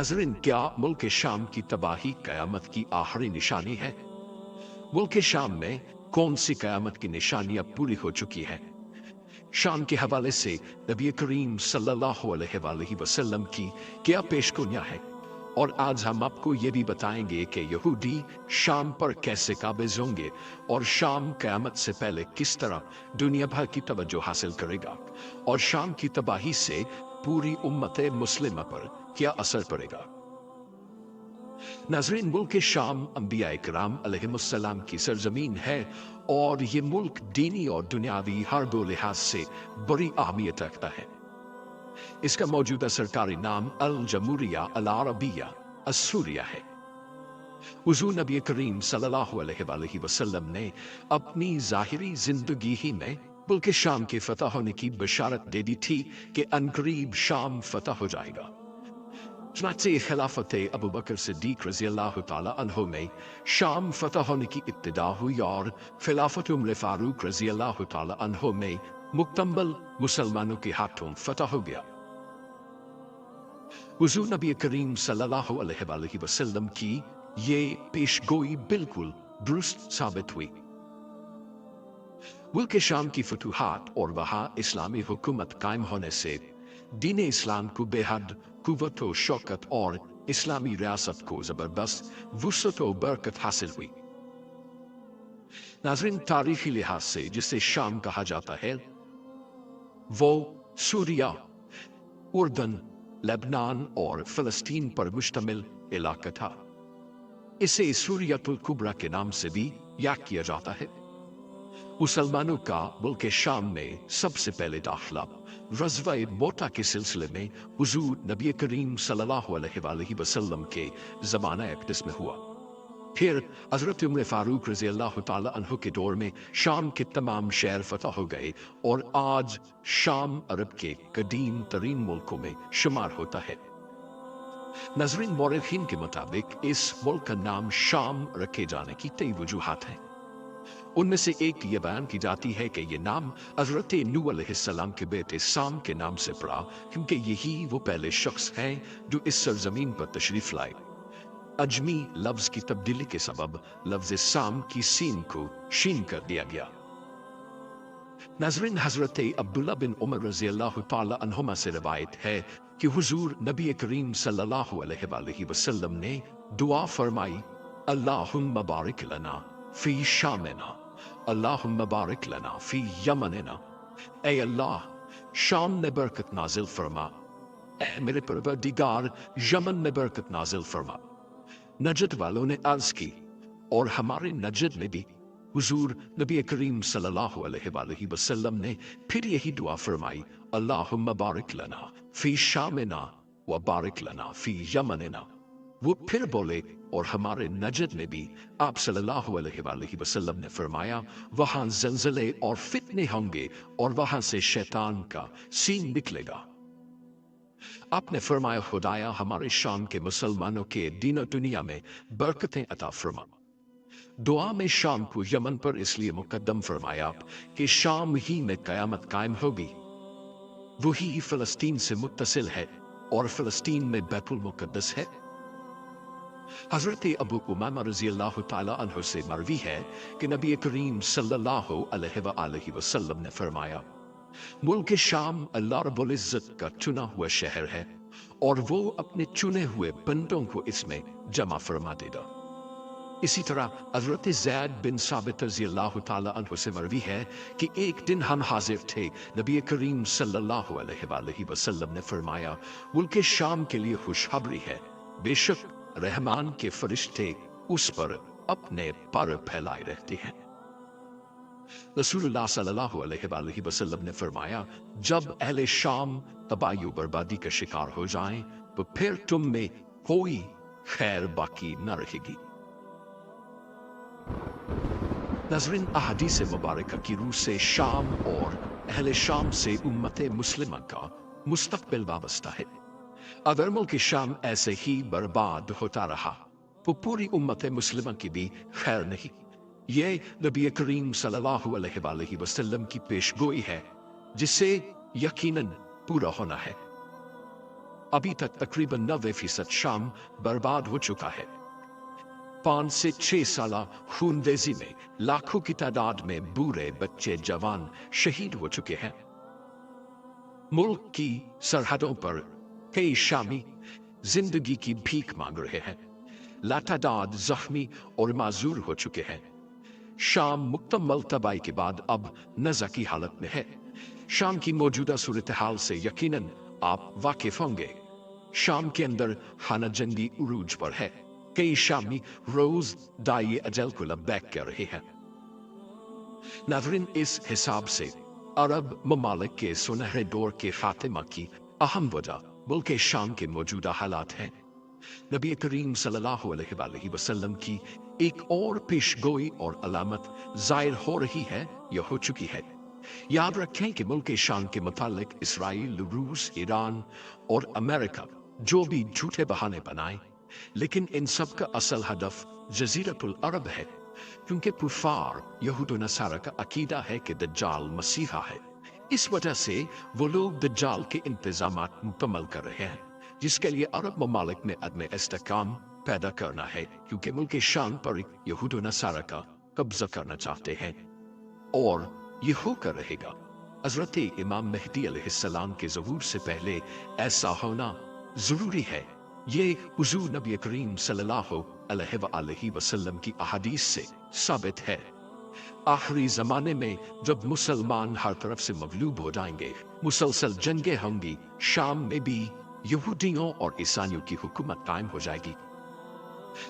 नाज़रीन, क्या मुल्क शाम की तबाही क़यामत की आखिरी निशानी है? मुल्क शाम में कौन सी क़यामत की निशानियां पूरी हो चुकी हैं? शाम के हवाले से नबी करीम सल्लल्लाहु अलैहि वसल्लम की क्या पेशगोइयां हैं? और आज हम आपको ये भी बताएंगे कि यहूदी शाम पर कैसे काबिज होंगे और शाम क़यामत से पहले किस तरह दुनिया भर की तवज्जो हासिल करेगा और शाम की तबाही से पूरी उम्मत मुस्लिमा पर क्या असर पड़ेगा। नाज़रीन, मुल्क शाम अंबिया इकराम अलैहिमुस्सलाम की सरजमीन है और ये मुल्क दीनी और दुनियावी हर दो लिहाज से बड़ी अहमियत रखता है। इसका मौजूदा सरकारी नाम अल जमूरिया अल अरबिया अस्सूरिया है। हुज़ूर नबी करीम सल्लल्लाहु अलैहि वसल्लम ने अपनी ज़ाहिरी जिंदगी ही में मुल्क शाम के फतह होने की बशारत दे दी थी कि अनकरीब शाम फतह हो जाएगा। चुनांचे खिलाफत अबू बकर सिद्दीक रज़ी अल्लाह तआला अन्हु में शाम फतह होने की इब्तिदा हुई और खिलाफत उमर फारूक रज़ी अल्लाह तआला अन्हु में मुकम्मल मुसलमानों के हाथों फतह हो गया। हुज़ूर नबी करीम सल्लल्लाहु अलैहि वसल्लम की ये पेशगोई बिल्कुल दुरुस्त साबित हुई। मुल्क शाम की फतूहात और वहाँ इस्लामी हुकूमत कायम होने से दीन इस्लाम को बेहद कुव्वत व शौकत और इस्लामी रियासत को जबरदस्त वुसअत व बरकत हासिल हुई। नाज़रीन, तारीखी लिहाज से जिसे शाम कहा जाता है वो सूरिया, उर्दन, लेबनान और फ़लस्तीन पर मुश्तमिल इलाका था। इसे सूरियतुल कुबरा के नाम से भी याद किया जाता है। मुसलमानों का मुल्क शाम में सबसे पहले दाखिला ग़ज़वा मोता के सिलसिले में हुज़ूर नबी करीम सल्लल्लाहु अलैहि वसल्लम के ज़माना अक़दस में हुआ। फिर हज़रत उमर फारूक रज़ी अल्लाह तआला अन्हु के दौर में शाम के तमाम शहर फतह हो गए और आज शाम अरब के कदीम तरीन मुल्कों में शुमार होता है। नाज़रीन, मौरख़ीन के मुताबिक इस मुल्क का नाम शाम रखे जाने की कई वजूहात हैं। उनमें से एक ये बयान की जाती है कि ये नाम हज़रत नूह अलैहिस्सलाम के बेटे साम के नाम से पड़ा, क्योंकि यही वो पहले शख्स हैं जो इस सरजमीन पर तशरीफ लाए। अजमी लफ्ज की तब्दीली के सबब लफ्ज साम की सीन को शीन कर दिया गया। नाज़रीन, हज़रत अब्दुल्ला बिन उमर रज़ी अल्लाह तआला अन्हुमा से रवायत है कि हुज़ूर नबी करीम सल्लल्लाहु अलैहि वसल्लम ने दुआ फरमाई, अल्लाहुम्मा बारिक लना फी शामिना, अल्लाहुम्मा बारिक लना फी यमनिना। ऐ अल्लाह, शाम में बरकत नाजिल फरमा, ऐ मेरे परवरदिगार यमन में बरकत नाजिल फरमा। नजद वालों ने अर्ज की और हमारे नजद में भी हुजूर नबी करीम सल्लल्लाहु अलैहि वसल्लम ने फिर यही दुआ फरमाई, अल्लाहुम्मा बारिक लना फी शामिना व बारिक लना फी यमनिना। वो फिर बोले और हमारे नजद में भी आप सल्लल्लाहु अलैहि वसल्लम ने फरमाया, वहां ज़लज़ले और फितने होंगे और वहां से शैतान का सीन निकलेगा। आपने फरमाया, खुदाया हमारे शाम के मुसलमानों के दीन दुनिया में बरकतें अता फरमा। दुआ में शाम को यमन पर इसलिए मुकद्दम फरमाया कि शाम ही में कयामत कायम होगी। वही फ़लस्तीन से मुत्तसिल है और फ़लस्तीन में बैतुल मुक़द्दस है। हज़रत अबू उमामा रज़ी अल्लाह तआला अन्हु से मरवी है कि नबी करीम सल्लल्लाहु अलैहि वसल्लम ने फरमाया, मुल्क शाम अल्लाह रब्बुल इज़्ज़त का चुना हुआ शहर है और वो अपने चुने हुए बंदों को इसमें जमा फरमा देगा। इसी तरह हज़रत ज़ैद बिन साबित रज़ी अल्लाह तआला अन्हु से मरवी है कि एक दिन हम हाजिर थे, नबी करीम सल्लल्लाहु अलैहि वसल्लम ने फरमाया, मुल्क शाम के लिए खुशखबरी है, बेशक रहमान के फरिश्ते उस पर अपने पर फैलाए रहते हैं। रसूलुल्लाह सल्लल्लाहु अलैहि वसल्लम ने फरमाया, जब अहले शाम तबाही बर्बादी का शिकार हो जाएं, तो फिर तुम में कोई खैर बाकी न रहेगी। नाज़रीन, अहादीस मुबारक की रूह से शाम और अहले शाम से उम्मत मुस्लिमा का मुस्तक़बिल वाबस्ता है। अगर मुल्क शाम ऐसे ही बर्बाद होता रहा तो पूरी उम्मत मुस्लिमा की भी खैर नहीं। ये नबी करीम सल्लल्लाहु अलैहि वसल्लम की पेशगोई है जिससे यकीनन पूरा होना है। अभी तक तकरीबन 90% शाम बर्बाद हो चुका है। 5 से 6 साल खूनरेजी में लाखों की तादाद में बूढ़े बच्चे जवान शहीद हो चुके हैं। मुल्क की सरहदों पर कई शामी जिंदगी की भीख मांग रहे हैं। लातादाद जख्मी और माजूर हो चुके हैं। शाम मुकम्मल तबाही के बाद अब नज़ा की हालत में है। शाम की मौजूदा सूरत हाल से यकीनन आप वाकिफ होंगे। शाम के अंदर खाना जंगी उरूज पर है। कई शामी रोज दाई अजल को लब्बैक कर रहे हैं। नाज़रीन, इस हिसाब से अरब ममालिक के सुनहरे दौर के खात्मा की अहम वजह मुल्क शाम के मौजूदा हालात हैं। नबी करीम सल्लल्लाहु अलैहि वसल्लम की एक और पेशगोई और अलामत जाहिर हो रही है या हो चुकी है। याद रखें कि मुल्क शाम के मुतालिक इसराइल, रूस, ईरान और अमेरिका जो भी झूठे बहाने बनाए, लेकिन इन सब का असल हदफ जजीरतुल अरब है, क्योंकि कुफार यहूद व नसारा का अकीदा है कि दज्जाल मसीहा है। इस वजह से वो लोग दज्जाल के इंतजामात मुकम्मल कर रहे हैं, जिसके लिए अरब ममालिक में अदम इस्तेहकाम पैदा करना है, क्योंकि मुल्क शाम पर यहूद व नसारा का कब्जा करना चाहते हैं और ये होकर रहेगा। हज़रत इमाम मेहदी अलैहिस्सलाम के ज़हूर से पहले ऐसा होना जरूरी है। ये हुजूर नबी करीम सल्लल्लाहु अलैहि वसल्लम की अहादीस से साबित है। आखिरी जमाने में जब मुसलमान हर तरफ से मगलूब हो जाएंगे, मुसलसल जंगें होंगी, शाम में भी यहूदियों और ईसाइयों की हुकूमत कायम हो जाएगी।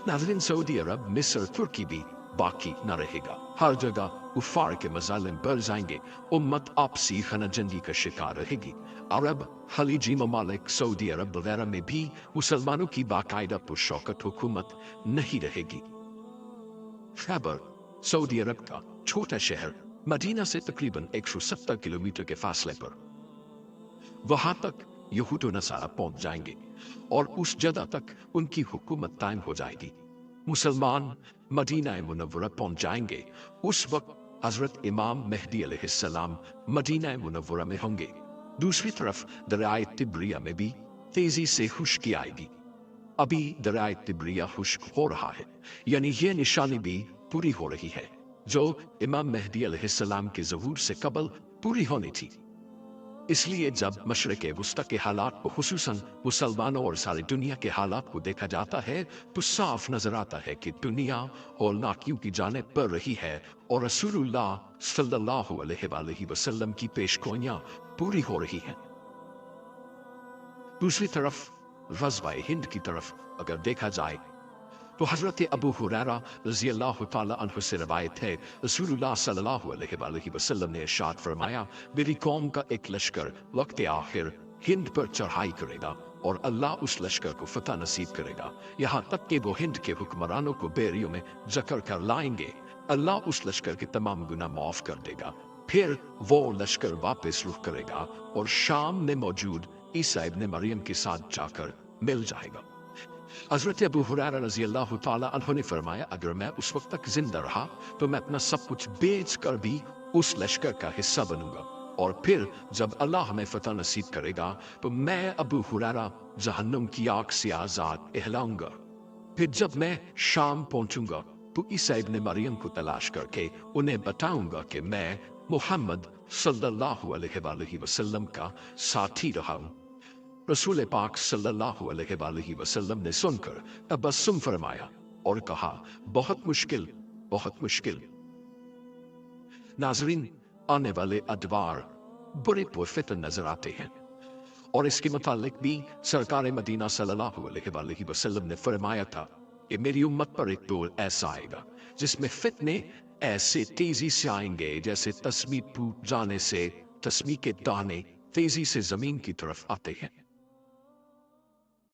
नाज़रीन, सऊदी अरब, मिस्र, तुर्की भी बाकी न रहेगा। हर जगह कुफार के मजालिम बढ़ जाएंगे। उम्मत आपसी खनाजंगी का शिकार रहेगी। अरब, खलीजी ममालिक, सऊदी अरब वगैरह में भी मुसलमानों की बाकायदा पुरशौकत हुकूमत नहीं रहेगी। खैबर, सऊदी अरब का छोटा शहर, मदीना से तकरीबन 170 किलोमीटर के फासले पर, वहां तक यहूद व नसारा पहुंच जाएंगे और उस जगह तक उनकी हुकूमत कायम हो जाएगी। मुसलमान मदीना मुनव्वरा पहुंच जाएंगे। उस वक्त हजरत इमाम मेहदी अलैहिस्सलाम मदीना मुनव्वरा में होंगे। दूसरी तरफ दरियाए तिब्रिया में भी तेजी से खुश्की आएगी। अभी दरियाए तिब्रिया खुश्क हो रहा है, यानी ये निशानी भी पूरी हो रही है जो इमाम मेहदी अलैहिस्सलाम के ज़हूर से कबल पूरी होनी थी। इसलिए जब मशरिक़ वुस्ता के हालात को, खुसूसन मुसलमानों और सारी दुनिया के हालात को देखा जाता है, तो साफ नजर आता है कि दुनिया हौलनाकियों की जानिब बढ़ रही है और रसूलुल्लाह सल्लल्लाहु अलैहि वसल्लम की पेशगोइयां पूरी हो रही हैं। दूसरी तरफ ग़ज़वा हिंद की तरफ अगर देखा जाए तो हजरत अबू हुरैरा रज़ियल्लाहु ताला अन्हु से रवायत है, रसूलुल्लाह सल्लल्लाहु अलैहि वसल्लम ने इरशाद फरमाया, मेरी कौम का एक लश्कर वक्त आखिर हिंद पर चढ़ाई करेगा और अल्लाह उस लश्कर को फतह नसीब करेगा, यहाँ तक कि वो हिंद के हुक्मरानों को बेरियों में जकड़ कर लाएंगे। अल्लाह उस लश्कर के तमाम गुनाह माफ कर देगा। फिर वो लश्कर वापस रुख करेगा और शाम में मौजूद ईसा इब्न मरियम के साथ जाकर मिल जाएगा। हज़रत अबू हुरैरा रज़ियल्लाहु ताला अन्हु ने फरमाया, अगर मैं उस वक्त तक जिंदा रहा तो मैं अपना सब कुछ बेच कर भी उस लश्कर का हिस्सा बनूंगा, और फिर जब अल्लाह हमें फतह नसीब करेगा तो मैं अबू हुरैरा जहन्नुम की आग से आजाद कहलाऊंगा। फिर जब मैं शाम पहुंचूंगा तो ईसा इब्न मरियम को तलाश करके उन्हें बताऊंगा कि मैं मुहम्मद सल्लल्लाहु अलैहि वसल्लम का साथी रहा हूं। रसूल पाक सल्लल्लाहु अलैहि वसल्लम ने सुनकर तबस्सुम फरमाया और कहा, बहुत मुश्किल, बहुत मुश्किल। नाज़रीन, आने वाले अदवार बड़े पुरफितन नजर आते हैं और इसके मुतालिक भी सरकार मदीना सल्लल्लाहु अलैहि वसल्लम ने फरमाया था कि मेरी उम्मत पर एक दौर ऐसा आएगा जिसमें फितने ऐसे तेजी से आएंगे जैसे तस्बीह टूट जाने से तस्बीह के दाने तेजी से जमीन की तरफ आते हैं।